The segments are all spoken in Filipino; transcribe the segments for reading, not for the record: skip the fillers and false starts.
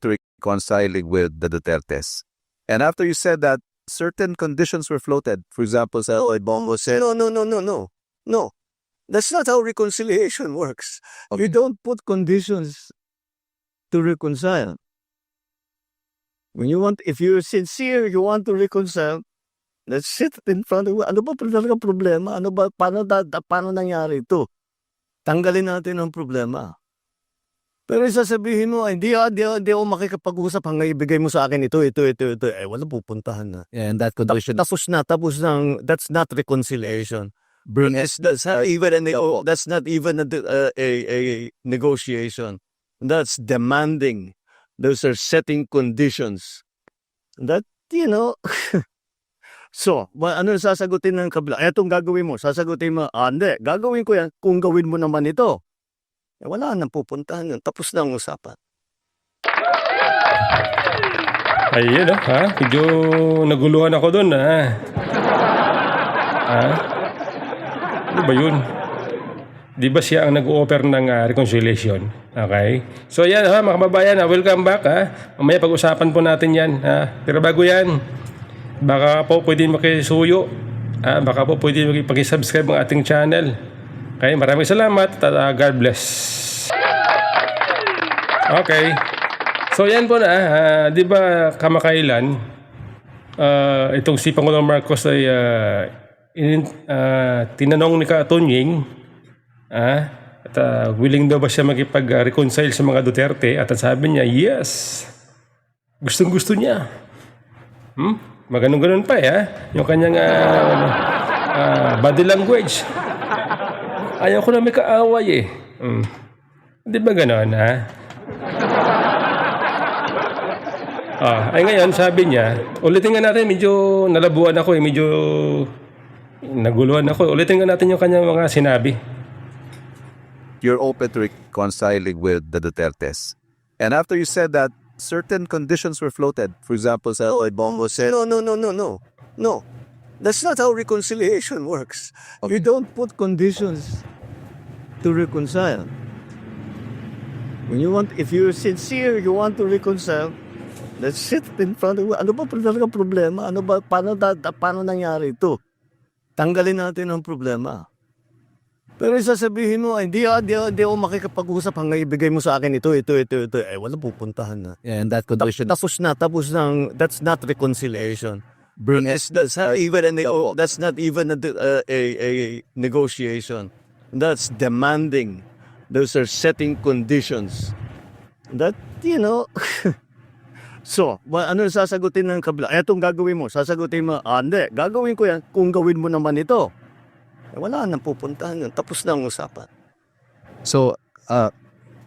to reconciling with the Dutertes. And after you said that, certain conditions were floated. For example, Bongo said, no. That's not how reconciliation works. Okay. You don't put conditions to reconcile. If you're sincere, you want to reconcile, let's sit in front of you. Ano ba talaga problema? Paano nangyari ito? Tanggalin natin ang problema. Pero sasabihin mo, hindi ako makikipag-usap hanggang ibigay mo sa akin ito. Wala pupuntahan na. Yeah, and that condition. Tapos na. That's not reconciliation. That's not even a negotiation. That's demanding. Those are setting conditions. That, So, ano sasagutin ng kabila? Etong gagawin mo. Sasagutin mo, hindi. Gagawin ko yan kung gawin mo naman ito. Wala nang pupuntahan yun. Tapos na ang usapan. Ayun, ha? Medyo naguluhan ako doon, ha? Ano ba yun? Di ba siya ang nag-o-offer ng reconciliation? Okay? So yan, ha, mga kababayan, welcome back, ha? Mamaya pag-usapan po natin yan, ha? Pero bago yan, baka po pwede makisuyo, ha? Baka po pwede makipag-subscribe ang ating channel. Okay, maraming salamat at God bless. Okay. So yan po na, di ba kamakailan, itong si Pangulong Marcos ay tinanong ni Ka-Atunying, at willing daw ba siya makipag-reconcile sa mga Duterte, at sabi niya, yes, gustong-gusto niya. Maganon-ganon pa, yung kanyang body language. Ayaw ko na may kaaway, Di ba ganon, ay ngayon, sabi niya, ulitin nga natin, medyo nalabuan ako, medyo naguluhan ako. Ulitin nga natin yung kanyang mga sinabi. You're open to reconciling with the Dutertes. And after you said that, certain conditions were floated. For example, Bongo said, no. That's not how reconciliation works. Okay. You don't put conditions to reconcile. If you're sincere, you want to reconcile, let's sit in front of you. Ano ba talaga problema? Paano nangyari ito? Tanggalin natin ang problema. Pero sasabihin mo, hindi ako makikipag-usap hanggang ibigay mo sa akin ito. Wala pupuntahan na. Yeah, and that condition. Tapos na. That's not reconciliation. That's not even a negotiation. That's demanding. Those are setting conditions. That, So, ano sasagutin ng kabila? Etong gagawin mo. Sasagutin mo, hindi. Gagawin ko yan kung gawin mo naman ito. Wala nang pupuntahan yun. Tapos na ang usapan. So,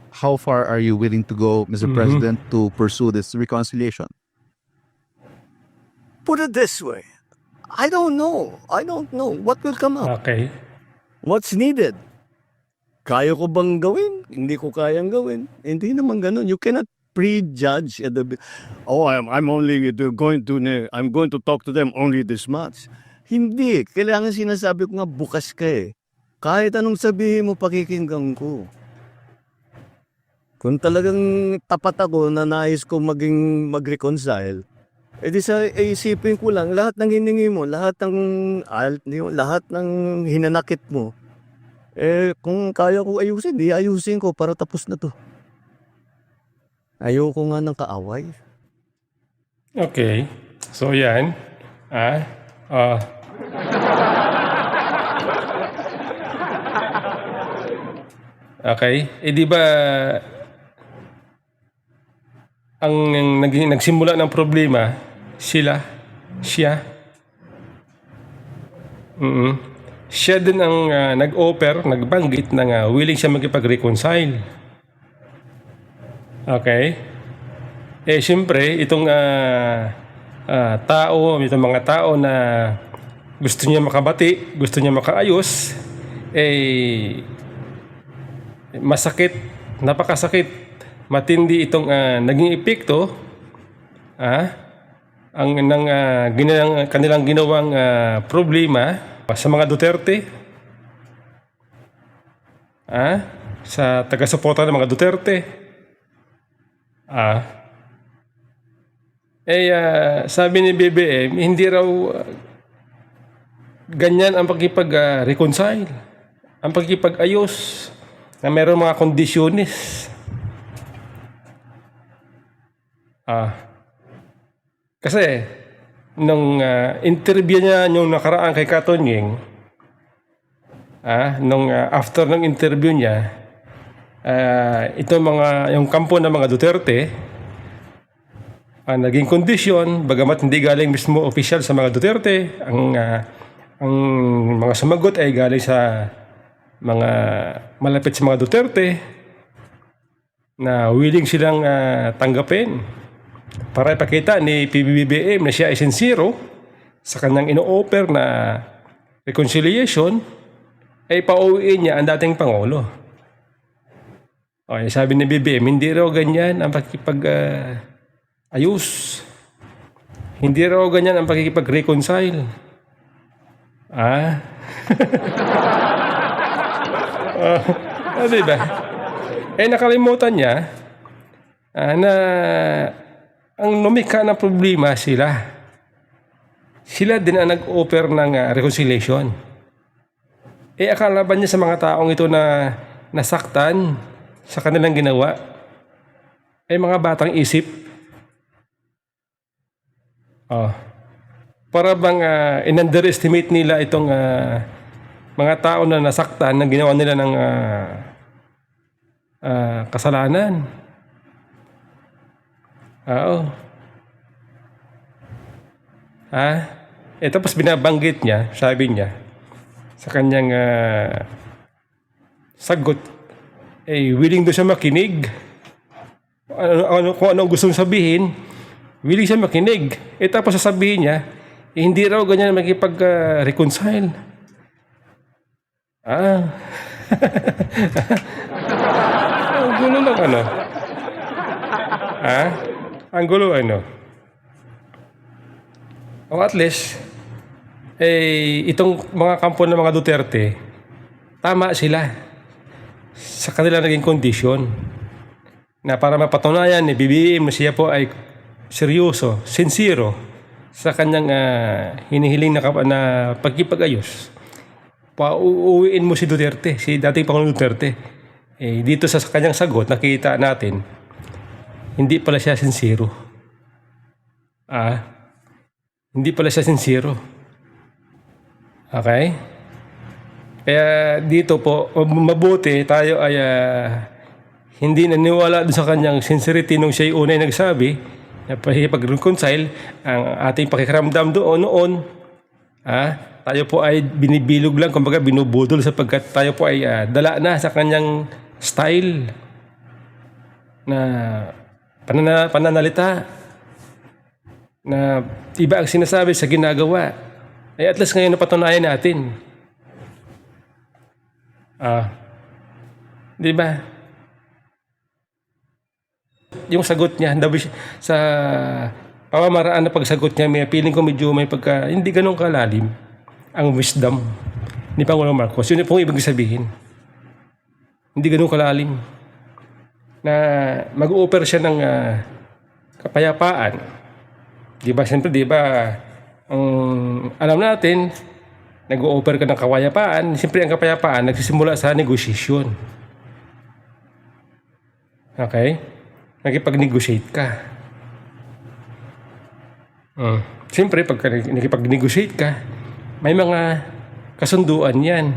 how far are you willing to go, Mr. President, to pursue this reconciliation? Put it this way. I don't know. What will come up? Okay. What's needed? Kaya ko bang gawin? Hindi ko kayang gawin. Hindi naman ganun. You cannot prejudge at I'm going to talk to them only this much. Hindi. Kailangan sinasabi ko nga bukas ka Kahit anong sabihin mo, pakikinggan ko. Kung talagang tapat ako na nais ko mag-reconcile, edi isipin ko lang, lahat ng hiningi mo, lahat ng hinanakit mo, kung kaya ko ayusin, di ayusin ko para tapos na to. Ayoko nga ng kaaway. Okay. So yan. Okay. Di ba ang nagsimula ng problema siya. Siya din ang nag-banggit na willing siya makipag-reconcile. Okay? Siyempre, itong itong mga tao na gusto niya makabati, gusto niya makaayos, masakit, napakasakit, matindi itong naging epekto kanilang ginawang problema sa mga Duterte, sa taga-suporta ng mga Duterte. Sabi ni BBM, hindi raw ganyan ang pakipag-reconcile, ang pakipag-ayos, na meron mga kondisyonis. Kasi, nung interview niya yung nakaraan kay Katonying, after ng interview niya, yung kampo ng mga Duterte, naging kondisyon, bagamat hindi galing mismo official sa mga Duterte, ang mga sumagot ay galing sa mga malapit sa mga Duterte na willing silang tanggapin para ipakita ni PBBM na siya ay sincero sa kanyang ino-offer na reconciliation, ay pauwiin niya ang dating Pangulo. Okay, sabi ni BBM, hindi raw ganyan ang ayos. Hindi raw ganyan ang pakikipag-reconcile. Diba? Nakalimutan niya na ang lumikha ng problema sila. Sila din ang nag-offer ng reconciliation. Akala ba niya sa mga taong ito na nasaktan sa kanilang ginawa, mga batang isip? Para bang in-underestimate nila itong mga tao na nasaktan na ginawa nila ng kasalanan. Tapos binabanggit niya, sabi niya, sa kanyang sagot, willing doon siya makinig. Kung ano gustong sabihin, willing siya makinig. Tapos sasabihin niya, hindi raw ganyan makipag-reconcile. Ang gulo lang Ang gulo O at least, itong mga kampo ng mga Duterte, tama sila sa kanila naging kondisyon na para mapatunayan ni BBM na siya po ay seryoso, sincero sa kanyang hinihiling na pagkipag-ayos. Pauuwiin mo si Duterte, si dating Pangulong Duterte. Dito sa kanyang sagot, nakita natin, hindi pala siya sincero. Hindi pala siya sincero. Okay? Kaya dito po, mabuti tayo ay hindi naniwala doon sa kanyang sincerity nung siya'y unay nagsabi na pag-reconcile ang ating pakikiramdam noon. Tayo po ay binibilog lang, kumbaga binubudol sapagkat tayo po ay dala na sa kanyang style na pananalita na iba ang sinasabi sa ginagawa. At least ngayon napatunayan natin. Di ba? Yung sagot niya, sa pamamaraan na pagsagot niya, may feeling ko medyo may hindi ganun kalalim ang wisdom ni Pangulong Marcos. Yun pong ibig sabihin. Hindi ganun kalalim na mag-o-offer siya ng kapayapaan. Diba? Siyempre, diba, alam natin, nag-o-offer ka ng kapayapaan. Siyempre, ang kapayapaan nagsisimula sa negosasyon. Okay? Nakipag-negotiate ka. Siyempre, pag nakipag-negotiate ka, may mga kasunduan yan.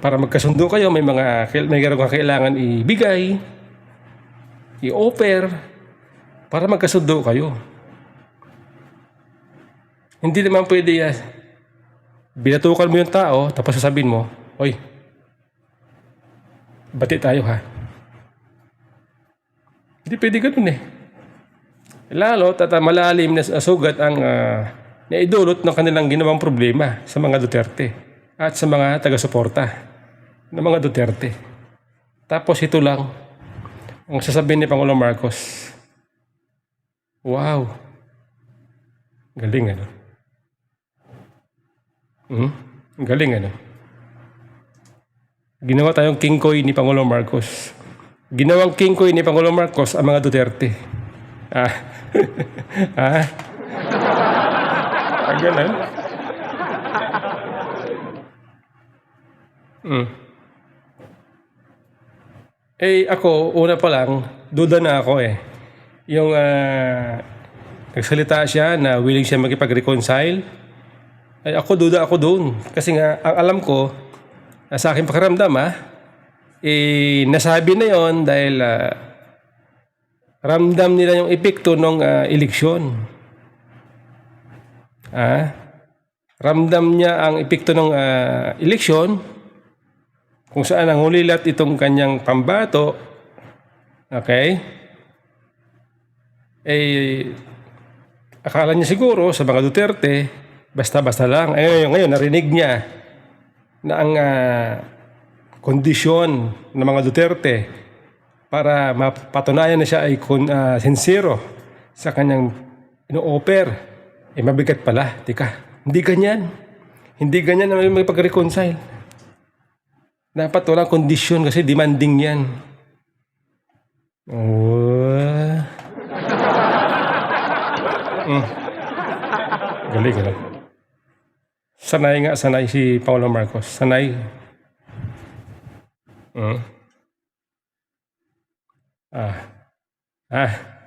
Para magkasundo kayo, may kailangan ibigay, i-offer, para magkasundo kayo. Hindi naman pwede binatukan mo yung tao, tapos sasabihin mo, "Oy, bati tayo ha." Hindi pwede ganun Lalo, malalim na sugat ang naidulot ng kanilang ginawang problema sa mga Duterte at sa mga taga-suporta ng mga Duterte. Tapos ito lang ang sasabihin ni Pangulong Marcos. Wow. Galing Galing Ginawa tayong kingkoy ni Pangulong Marcos. Ginawang kingkoy ni Pangulong Marcos ang mga Duterte. Ha? Ganun. Eh, ako, una pa lang, duda na ako eh. Yung nagsalita siya na willing siya makipag-reconcile. Ay, duda ako doon. Kasi nga, ang alam ko, sa aking pakiramdam eh, nasabi na yon dahil ramdam nila yung epekto ng eleksyon. Ramdam niya ang epekto ng eleksyon kung saan ang hulilat itong kanyang pambato. Okay? Eh, akala niya siguro sa mga Duterte, basta-basta lang. Ngayon, narinig niya na ang kondisyon ng mga Duterte para mapatunayan na siya ay sincero sa kanyang ino-offer. Eh, mabigat pala. Tika, hindi ganyan. Hindi ganyan na may pag-reconcile. Dapat walang kondisyon kasi demanding yan. Oh. Galing, galing. Sanay si Paulo Marcos. Sanay. Ah.